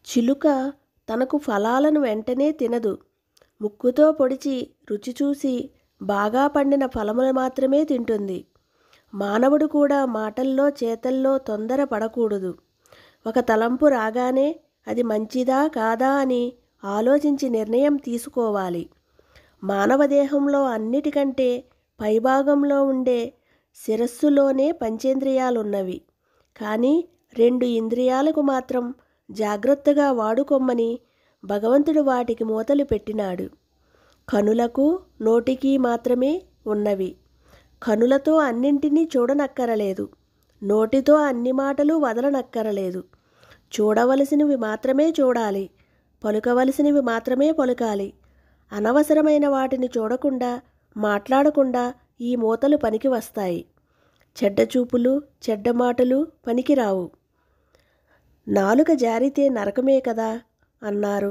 చిలుక తనకు ఫలాలను వెంటనే తినదు. ముక్కుతో పొడిచి రుచి చూసి బాగా పండిన ఫలములు మాత్రమే తింటుంది. మానవుడు కూడా మాటల్లో చేతల్లో తొందర పడకూడదు. ఒక తలంపు రాగానే అది మంచిదా కాదా అని ఆలోచించి నిర్ణయం తీసుకోవాలి. మానవ దేహంలో అన్నిటికంటే పైభాగంలో ఉండే శిరస్సులోనే పంచేంద్రియాలున్నవి. కానీ 2 ఇంద్రియాలకు మాత్రం జాగ్రత్తగా వాడుకొమ్మని భగవంతుడు వాటికి మూతలు పెట్టినాడు. కనులకు నోటికి మాత్రమే ఉన్నవి. కనులతో అన్నింటినీ చూడనక్కరలేదు. నోటితో అన్ని మాటలు వదలనక్కరలేదు. చూడవలసినవి మాత్రమే చూడాలి. పలుకవలసినవి మాత్రమే పలుకాలి. అనవసరమైన వాటిని చూడకుండా మాట్లాడకుండా ఈ మూతలు పనికి వస్తాయి. చెడ్డ చూపులు చెడ్డ మాటలు పనికిరావు. నాలుక జారితే నరకమే కదా అన్నారు.